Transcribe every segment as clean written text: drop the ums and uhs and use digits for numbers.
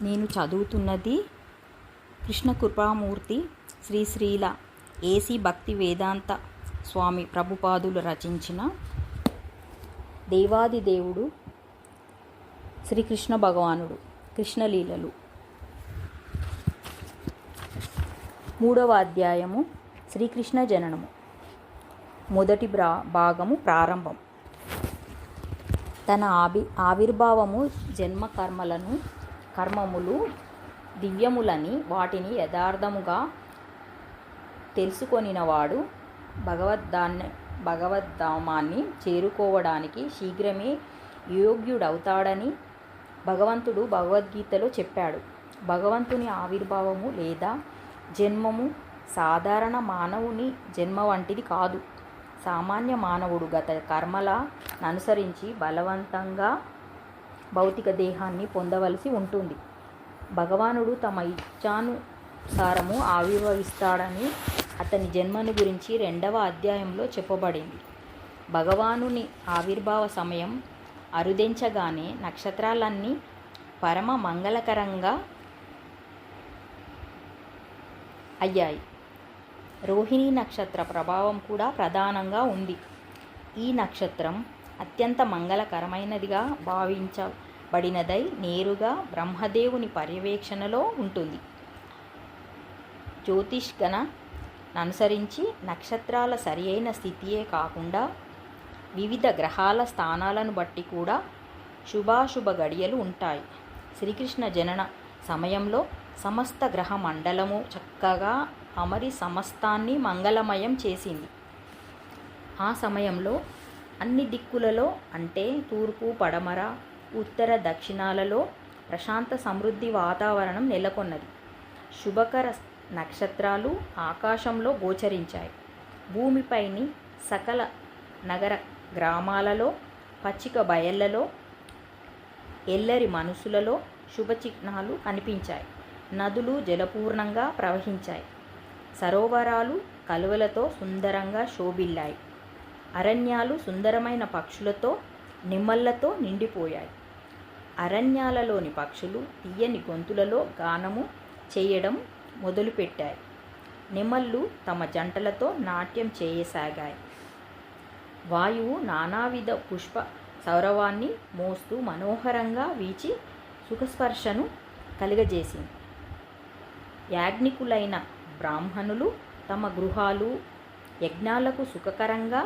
నేను చదువుతున్నది కృష్ణ కృపామూర్తి శ్రీ శ్రీల ఏసీ భక్తి వేదాంత స్వామి ప్రభుపాదులు రచించిన దేవాది దేవుడు శ్రీకృష్ణ భగవానుడు కృష్ణలీలలు 3వ అధ్యాయము శ్రీకృష్ణ జననము. మొదటి భాగము ప్రారంభం. తన ఆవిర్భావము జన్మ కర్మములు దివ్యములని వాటిని యథార్థముగా తెలుసుకొనినవాడు భగవద్ధామాన్ని చేరుకోవడానికి శీఘ్రమే యోగ్యుడవుతాడని భగవంతుడు భగవద్గీతలో చెప్పాడు. భగవంతుని ఆవిర్భావము లేదా జన్మము సాధారణ మానవుని జన్మ వంటిది కాదు. సామాన్య మానవుడు గత కర్మల అనుసరించి బలవంతంగా భౌతిక దేహాన్ని పొందవలసి ఉంటుంది. భగవానుడు తమ ఇచ్ఛానుసారము ఆవిర్భవిస్తాడని అతని జన్మను గురించి 2వ అధ్యాయంలో చెప్పబడింది. భగవానుని ఆవిర్భావ సమయం అరుదించగానే నక్షత్రాలన్నీ పరమ మంగళకరంగా అయ్యాయి. రోహిణీ నక్షత్ర ప్రభావం కూడా ప్రధానంగా ఉంది. ఈ నక్షత్రం అత్యంత మంగళకరమైనదిగా భావించబడినదై నేరుగా బ్రహ్మదేవుని పర్యవేక్షణలో ఉంటుంది. జ్యోతిష్గణ అనుసరించి నక్షత్రాల సరియైన స్థితియే కాకుండా వివిధ గ్రహాల స్థానాలను బట్టి కూడా శుభాశుభ గడియలు ఉంటాయి. శ్రీకృష్ణ జనన సమయంలో సమస్త గ్రహ మండలము చక్కగా అమరి సమస్తాన్ని మంగళమయం చేసింది. ఆ సమయంలో అన్ని దిక్కులలో అంటే తూర్పు, పడమర, ఉత్తర, దక్షిణాలలో ప్రశాంత సమృద్ధి వాతావరణం నెలకొన్నది. శుభకర నక్షత్రాలు ఆకాశంలో గోచరించాయి. భూమిపైని సకల నగర గ్రామాలలో, పచ్చిక బయళ్లలో, ఎల్లరి మనసులలో శుభచిహ్నాలు కనిపించాయి. నదులు జలపూర్ణంగా ప్రవహించాయి. సరోవరాలు కలువలతో సుందరంగా శోభిల్లాయి. అరణ్యాలు సుందరమైన పక్షులతో నిమ్మళ్లతో నిండిపోయాయి. అరణ్యాలలోని పక్షులు తీయని గొంతులలో గానము చేయడం మొదలుపెట్టాయి. నిమ్మళ్ళు తమ జంటలతో నాట్యం చేయసాగాయి. వాయువు నానావిధ పుష్ప సౌరవాన్ని మోస్తూ మనోహరంగా వీచి సుఖస్పర్శను కలుగజేసింది. యాజ్ఞికులైన బ్రాహ్మణులు తమ గృహాలు యజ్ఞాలకు సుఖకరంగా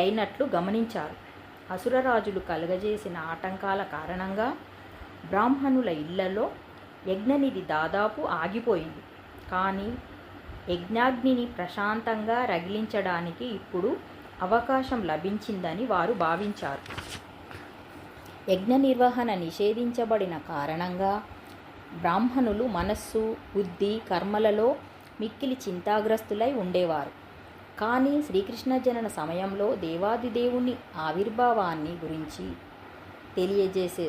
అయినట్లు గమనించారు. అసురరాజులు కలుగజేసిన ఆటంకాల కారణంగా బ్రాహ్మణుల ఇళ్లలో యజ్ఞనిధి దాదాపు ఆగిపోయింది. కానీ యజ్ఞాగ్నిని ప్రశాంతంగా రగిలించడానికి ఇప్పుడు అవకాశం లభించిందని వారు భావించారు. యజ్ఞ నిర్వహణ నిషేధించబడిన కారణంగా బ్రాహ్మణులు మనస్సు, బుద్ధి, కర్మలలో మిక్కిలి చింతాగ్రస్తులై ఉండేవారు. కానీ శ్రీకృష్ణ జనన సమయంలో దేవాదిదేవుని ఆవిర్భావాన్ని గురించి తెలియజేసే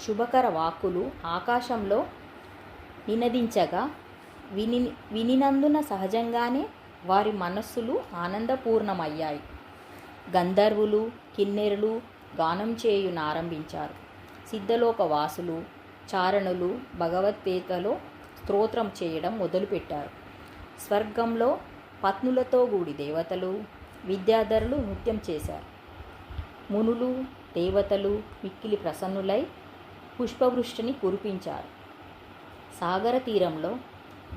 శుభకర వాక్కులు ఆకాశంలో నినదించగా వినినందున సహజంగానే వారి మనస్సులు ఆనందపూర్ణమయ్యాయి. గంధర్వులు, కిన్నెరులు గానం చేయునారంభించారు. సిద్ధలోక వాసులు, చారణులు భగవద్గీతలో స్తోత్రం చేయడం మొదలుపెట్టారు. స్వర్గంలో పత్నులతో కూడి దేవతలు, విద్యాధరులు నృత్యం చేశారు. మునులు, దేవతలు మిక్కిలి ప్రసన్నులై పుష్పవృష్టిని కురిపించారు. సాగర తీరంలో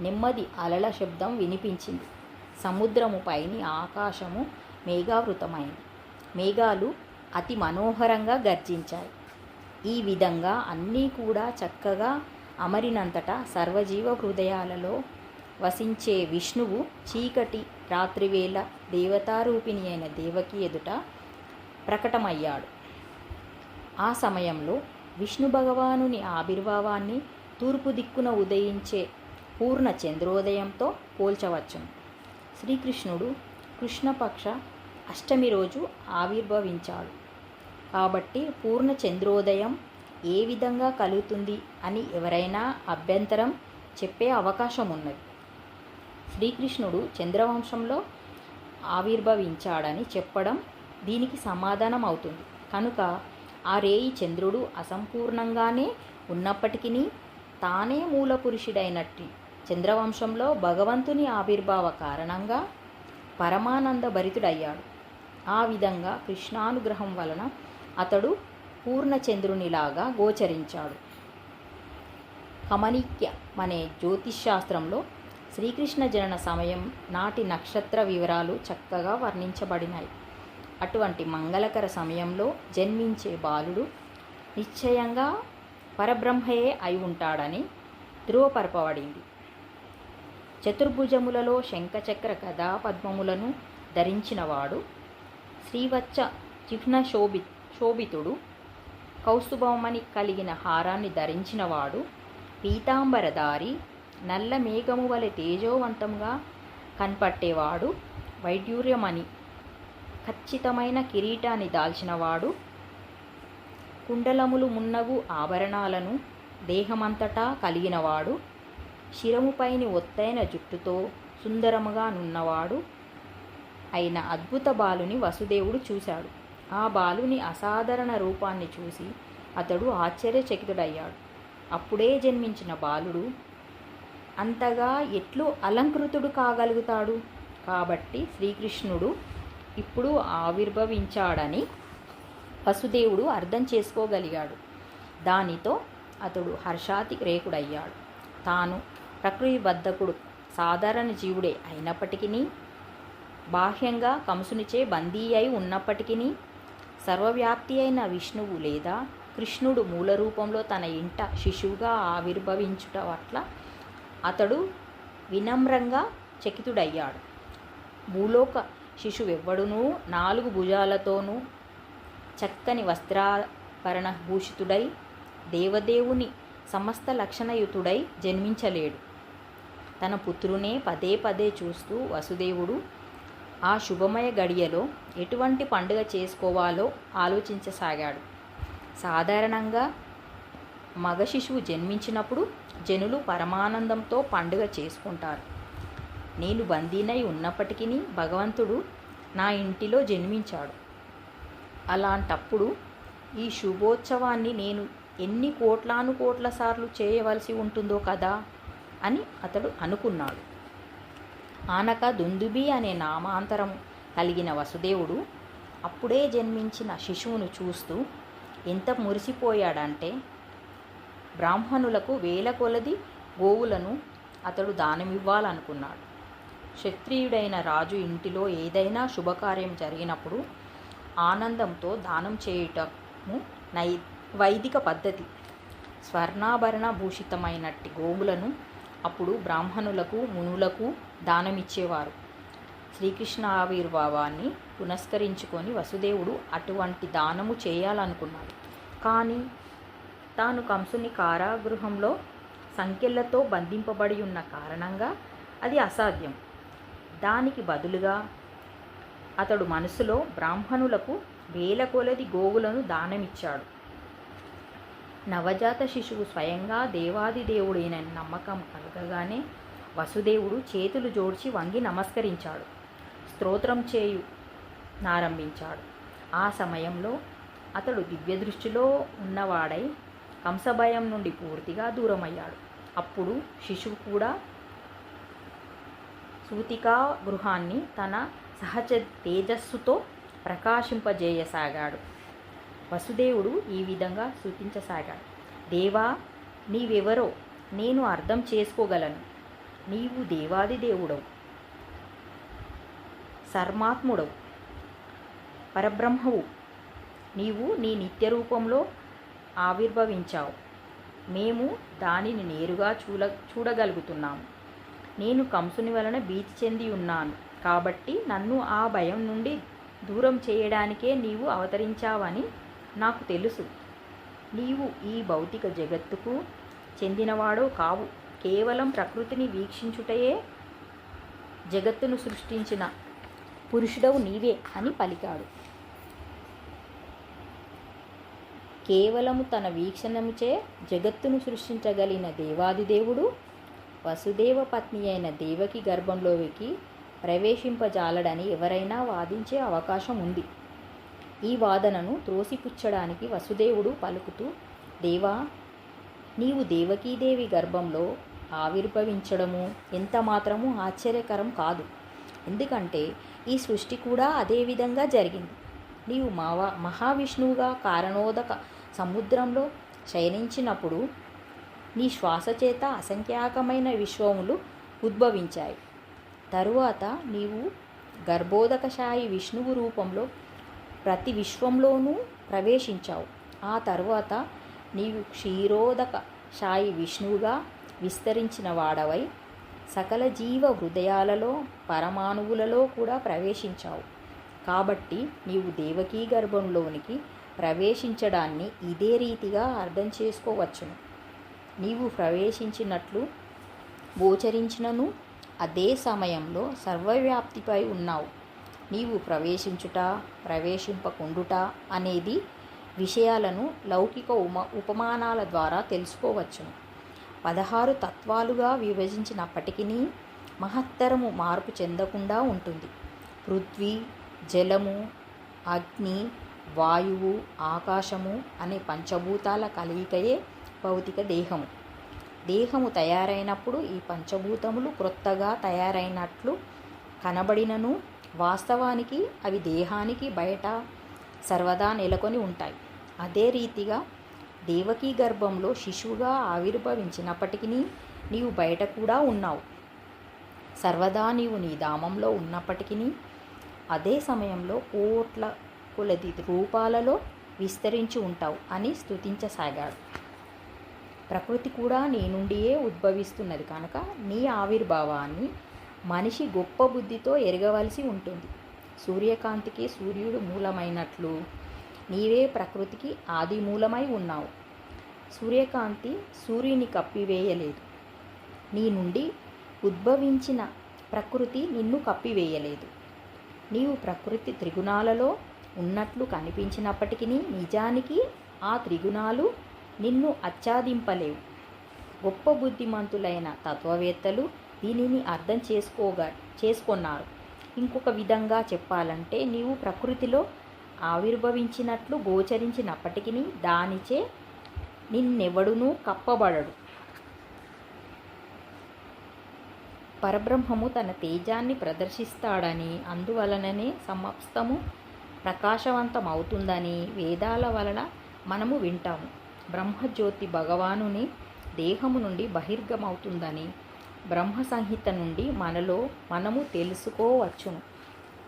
నెమ్మది అలల శబ్దం వినిపించింది. సముద్రము పైని ఆకాశము మేఘావృతమైంది. మేఘాలు అతి మనోహరంగా గర్జించాయి. ఈ విధంగా అన్నీ కూడా చక్కగా అమరినంతటా సర్వజీవ హృదయాలలో వసించే విష్ణువు చీకటి రాత్రివేళ దేవతారూపిణి అయిన దేవకి ఎదుట ప్రకటమయ్యాడు. ఆ సమయంలో విష్ణు భగవానుని ఆవిర్భావాన్ని తూర్పు దిక్కున ఉదయించే పూర్ణ చంద్రోదయంతో పోల్చవచ్చును. శ్రీకృష్ణుడు కృష్ణపక్ష అష్టమి రోజు ఆవిర్భవించాడు. కాబట్టి పూర్ణ చంద్రోదయం ఏ విధంగా కలుగుతుంది అని ఎవరైనా అభ్యంతరం చెప్పే అవకాశం ఉన్నది. శ్రీకృష్ణుడు చంద్రవంశంలో ఆవిర్భవించాడని చెప్పడం దీనికి సమాధానం అవుతుంది. కనుక ఆ రేయి చంద్రుడు అసంపూర్ణంగానే ఉన్నప్పటికీ తానే మూలపురుషుడైనట్టి చంద్రవంశంలో భగవంతుని ఆవిర్భావ కారణంగా పరమానంద భరితుడయ్యాడు. ఆ విధంగా కృష్ణానుగ్రహం వలన అతడు పూర్ణచంద్రునిలాగా గోచరించాడు. కమనీక్య అనే జ్యోతిష్శాస్త్రంలో శ్రీకృష్ణ జనన సమయం నాటి నక్షత్ర వివరాలు చక్కగా వర్ణించబడినాయి. అటువంటి మంగళకర సమయంలో జన్మించే బాలుడు నిశ్చయంగా పరబ్రహ్మయే అయి ఉంటాడని ధృవపరపబడింది. చతుర్భుజములలో శంఖచక్ర గదా పద్మములను ధరించినవాడు, శ్రీవత్స చిహ్న శోభితుడు, కౌస్తుభమణి కలిగిన హారాన్ని ధరించినవాడు, పీతాంబరధారి, నల్ల మేఘము వలె తేజోవంతంగా కనపట్టేవాడు, వైడ్యూర్యమణి ఖచ్చితమైన కిరీటాన్ని దాల్చినవాడు, కుండలములు మున్నగు ఆభరణాలను దేహమంతటా కలిగినవాడు, శిరముపైని ఒత్తైన జుట్టుతో సుందరముగా నున్నవాడు అయిన అద్భుత బాలుని వసుదేవుడు చూశాడు. ఆ బాలుని అసాధారణ రూపాన్ని చూసి అతడు ఆశ్చర్యచకితుడయ్యాడు. అప్పుడే జన్మించిన బాలుడు అంతగా ఎట్లు అలంకృతుడు కాగలుగుతాడు? కాబట్టి శ్రీకృష్ణుడు ఇప్పుడు ఆవిర్భవించాడని వసుదేవుడు అర్థం చేసుకోగలిగాడు. దానితో అతడు హర్షాతిరేకుడయ్యాడు. తాను ప్రకృతిబద్ధకుడు, సాధారణ జీవుడే అయినప్పటికీ, బాహ్యంగా కంసునిచే బందీ అయి ఉన్నప్పటికీ, సర్వవ్యాప్తి అయిన విష్ణువు లేదా కృష్ణుడు మూల రూపంలో తన ఇంట శిశువుగా ఆవిర్భవించుట పట్ల అతడు వినమ్రంగా చకితుడయ్యాడు. భూలోక శిశువెవ్వడునూ 4 భుజాలతోనూ చక్కని వస్త్రాభరణ భూషితుడై దేవదేవుని సమస్త లక్షణయుతుడై జన్మించలేడు. తన పుత్రునే పదే పదే చూస్తూ వసుదేవుడు ఆ శుభమయ గడియలో ఎటువంటి పండుగ చేసుకోవాలో ఆలోచించసాగాడు. సాధారణంగా మగ శిశువు జన్మించినప్పుడు జనులు పరమానందంతో పండుగ చేసుకుంటారు. నేను బందీనై ఉన్నప్పటికీ భగవంతుడు నా ఇంటిలో జన్మించాడు. అలాంటప్పుడు ఈ శుభోత్సవాన్ని నేను ఎన్ని కోట్ల సార్లు చేయవలసి ఉంటుందో కదా అని అతడు అనుకున్నాడు. ఆనక దుందుబి అనే నామాంతరం కలిగిన వసుదేవుడు అప్పుడే జన్మించిన శిశువును చూస్తూ ఎంత మురిసిపోయాడంటే, బ్రాహ్మణులకు వేల కొలది గోవులను అతడు దానమివ్వాలనుకున్నాడు. క్షత్రియుడైన రాజు ఇంటిలో ఏదైనా శుభకార్యం జరిగినప్పుడు ఆనందంతో దానం చేయటము వైదిక పద్ధతి. స్వర్ణాభరణ భూషితమైనట్టి గోవులను అప్పుడు బ్రాహ్మణులకు, మునులకు దానమిచ్చేవారు. శ్రీకృష్ణ ఆవిర్భావాన్ని పునస్కరించుకొని వసుదేవుడు అటువంటి దానము చేయాలనుకున్నాడు. కానీ తాను కంసుని కారాగృహంలో సంకెళ్లతో బంధింపబడి ఉన్న కారణంగా అది అసాధ్యం. దానికి బదులుగా అతడు మనసులో బ్రాహ్మణులకు వేల కొలది గోవులను దానమిచ్చాడు. నవజాత శిశువు స్వయంగా దేవాదిదేవుడైన నమ్మకం కలగగానే వసుదేవుడు చేతులు జోడ్చి వంగి నమస్కరించాడు. స్తోత్రం చేయు నారంభించాడు. ఆ సమయంలో అతడు దివ్యదృష్టిలో ఉన్నవాడై కంసభయం నుండి పూర్తిగా దూరమయ్యాడు. అప్పుడు శిశువు కూడా సూతికా గృహాన్ని తన సహజ తేజస్సుతో ప్రకాశింపజేయసాగాడు. వసుదేవుడు ఈ విధంగా స్తుతించసాగాడు. దేవా, నీవెవరో నేను అర్థం చేసుకోగలను. నీవు దేవాదిదేవుడవు, సర్మాత్ముడవు, పరబ్రహ్మవు. నీవు నీ నిత్య రూపంలో ఆవిర్భవించావు. మేము దానిని నేరుగా చూడగలుగుతున్నాము. నేను కంసుని వలన భీతి చెంది ఉన్నాను కాబట్టి నన్ను ఆ భయం నుండి దూరం చేయడానికే నీవు అవతరించావని నాకు తెలుసు. నీవు ఈ భౌతిక జగత్తుకు చెందినవాడో కావు. కేవలం ప్రకృతిని వీక్షించుటయే జగత్తును సృష్టించిన పురుషుడవు నీవే అని పలికాడు. కేవలము తన వీక్షణముచే జగత్తును సృష్టించగలిగిన దేవాదిదేవుడు వసుదేవ పత్ని అయిన దేవకి గర్భంలోకి ప్రవేశింపజాలడని ఎవరైనా వాదించే అవకాశం ఉంది. ఈ వాదనను త్రోసిపుచ్చడానికి వసుదేవుడు పలుకుతూ, దేవా, నీవు దేవకీదేవి గర్భంలో ఆవిర్భవించడము ఎంత మాత్రము ఆశ్చర్యకరం కాదు. ఎందుకంటే ఈ సృష్టి కూడా అదే విధంగా జరిగింది. నీవు మహావిష్ణువుగా కారణోదక సముద్రంలో శయనించినప్పుడు నీ శ్వాస చేత అసంఖ్యాకమైన విశ్వములు ఉద్భవించాయి. తరువాత నీవు గర్భోదకశాయి విష్ణువు రూపంలో ప్రతి విశ్వంలోనూ ప్రవేశించావు. ఆ తరువాత నీవు క్షీరోదక శాయి విష్ణువుగా విస్తరించిన వాడవై సకల జీవ హృదయాలలో పరమాణువులలో కూడా ప్రవేశించావు. కాబట్టి నీవు దేవకీ గర్భంలోనికి ప్రవేశించడాన్ని ఇదే రీతిగా అర్థం చేసుకోవచ్చును. నీవు ప్రవేశించినట్లు గోచరించినను అదే సమయంలో సర్వవ్యాప్తిపై ఉన్నావు. నీవు ప్రవేశించుట, ప్రవేశింపకుండుట అనేది విషయాలను లౌకిక ఉపమానాల ద్వారా తెలుసుకోవచ్చును. 16 తత్వాలుగా విభజించినప్పటికీ మహత్తరము మార్పు చెందకుండా ఉంటుంది. పృథ్వీ, జలము, అగ్ని, వాయువు, ఆకాశము అనే పంచభూతాల కలయికయే భౌతిక దేహము. దేహము తయారైనప్పుడు ఈ పంచభూతములు క్రొత్తగా తయారైనట్లు కనబడినను వాస్తవానికి అవి దేహానికి బయట సర్వదా నెలకొని ఉంటాయి. అదే రీతిగా దేవకీ గర్భంలో శిశువుగా ఆవిర్భవించినప్పటికీ నీవు బయట కూడా ఉన్నావు. సర్వదా నీవు నీ ధామంలో ఉన్నప్పటికీ అదే సమయంలో కోట్ల కొలది రూపాలలో విస్తరించి ఉంటావు అని స్తుతించసాగాడు. ప్రకృతి కూడా నీ నుండియే ఉద్భవిస్తున్నది కనుక నీ ఆవిర్భావాన్ని మనిషి గొప్ప బుద్ధితో ఎరగవలసి ఉంటుంది. సూర్యకాంతికి సూర్యుడు మూలమైనట్లు నీవే ప్రకృతికి ఆది మూలమై ఉన్నావు. సూర్యకాంతి సూర్యుని కప్పివేయలేదు. నీ నుండి ఉద్భవించిన ప్రకృతి నిన్ను కప్పివేయలేదు. నీవు ప్రకృతి త్రిగుణాలలో ఉన్నట్లు కనిపించినప్పటికీ నిజానికి ఆ త్రిగుణాలు నిన్ను ఆచ్ఛాదింపలేవు. గొప్ప బుద్ధిమంతులైన తత్వవేత్తలు దీనిని అర్థం చేసుకున్నారు. ఇంకొక విధంగా చెప్పాలంటే నీవు ప్రకృతిలో ఆవిర్భవించినట్లు గోచరించినప్పటికీ దానిచే నిన్నెవడునూ కప్పబడడు. పరబ్రహ్మము తన తేజాన్ని ప్రదర్శిస్తాడని, అందువలననే సమస్తము ప్రకాశవంతమవుతుందని వేదాల వలన మనము వింటాము. బ్రహ్మజ్యోతి భగవానుని దేహము నుండి బహిర్గమవుతుందని బ్రహ్మ సంహిత నుండి మనము తెలుసుకోవచ్చును.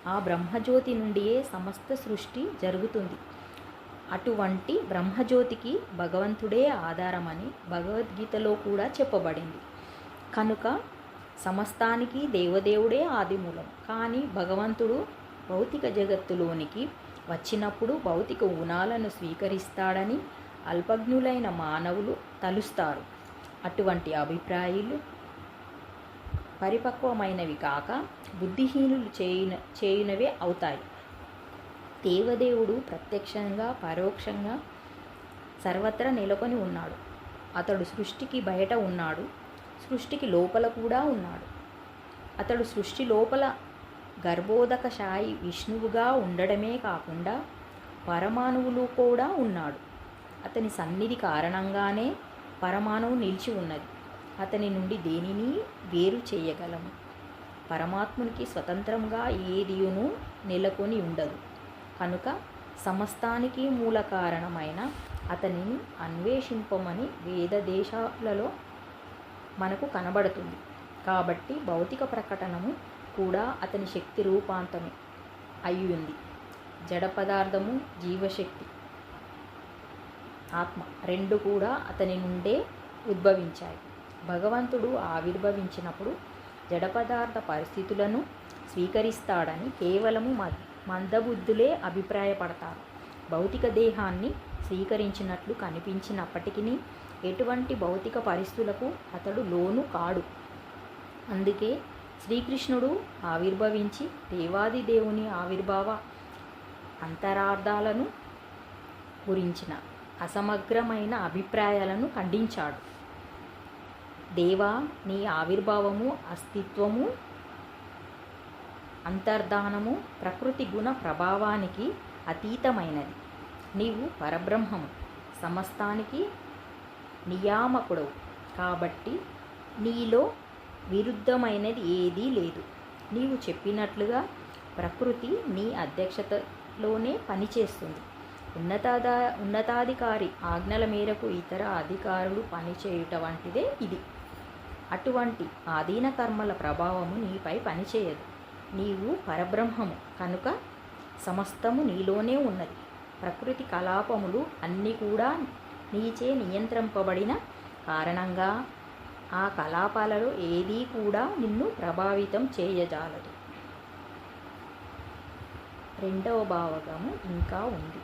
ఆ బ్రహ్మజ్యోతి నుండియే సమస్త సృష్టి జరుగుతుంది. అటువంటి బ్రహ్మజ్యోతికి భగవంతుడే ఆధారమని భగవద్గీతలో కూడా చెప్పబడింది. కనుక సమస్తానికి దేవదేవుడే ఆదిమూలం. కానీ భగవంతుడు భౌతిక జగత్తులోనికి వచ్చినప్పుడు భౌతిక గుణాలను స్వీకరిస్తాడని అల్పజ్ఞులైన మానవులు తలుస్తారు. అటువంటి అభిప్రాయాలు పరిపక్వమైనవి కాక బుద్ధిహీనులు చేయునవే అవుతాయి. దేవదేవుడు ప్రత్యక్షంగా పరోక్షంగా సర్వత్రా నెలకొని ఉన్నాడు. అతడు సృష్టికి బయట ఉన్నాడు, సృష్టికి లోపల కూడా ఉన్నాడు. అతడు సృష్టి లోపల గర్భోదకశాయి విష్ణువుగా ఉండడమే కాకుండా పరమాణువులు కూడా ఉన్నాడు. అతని సన్నిధి కారణంగానే పరమాణువు నిలిచి ఉన్నది. అతని నుండి దేనిని వేరు చేయగలము. పరమాత్మునికి స్వతంత్రంగా ఏదియును నెలకొని ఉండదు. కనుక సమస్తానికి మూల కారణమైన అతనిని అన్వేషింపమని వేదదేశాలలో మనకు కనబడుతుంది. కాబట్టి భౌతిక ప్రకటనము కూడా అతని శక్తి రూపాంతమే అయ్యింది. జడ పదార్థము, జీవశక్తి, ఆత్మ రెండు కూడా అతని నుండే ఉద్భవించాయి. భగవంతుడు ఆవిర్భవించినప్పుడు జడ పదార్థ పరిస్థితులను స్వీకరిస్తాడని కేవలము మందబుద్ధులే అభిప్రాయపడతారు. భౌతిక దేహాన్ని స్వీకరించినట్లు కనిపించినప్పటికీ ఎటువంటి భౌతిక పరిస్థితులకు అతడు లోను కాడు. అందుకే శ్రీకృష్ణుడు ఆవిర్భవించి దేవాది దేవుని ఆవిర్భావ అంతరార్థాలను గురించిన అసమగ్రమైన అభిప్రాయాలను ఖండించాడు. దేవా, నీ ఆవిర్భావము, అస్తిత్వము, అంతర్ధానము ప్రకృతి గుణ ప్రభావానికి అతీతమైనది. నీవు పరబ్రహ్మము, సమస్తానికి నియామకుడవు. కాబట్టి నీలో విరుద్ధమైనది ఏదీ లేదు. నీవు చెప్పినట్లుగా ప్రకృతి నీ అధ్యక్షతలోనే పనిచేస్తుంది. ఉన్నతాధికారి ఆజ్ఞల మేరకు ఇతర అధికారులు పనిచేయుట వంటిదే ఇది. అటువంటి ఆధీన కర్మల ప్రభావము నీపై పనిచేయదు. నీవు పరబ్రహ్మము కనుక సమస్తము నీలోనే ఉన్నది. ప్రకృతి కలాపములు అన్నీ కూడా నీచే నియంత్రింపబడిన కారణంగా ఆ కలాపాలలో ఏదీ కూడా నిన్ను ప్రభావితం చేయజాలదు. రెండవ భాగము ఇంకా ఉంది.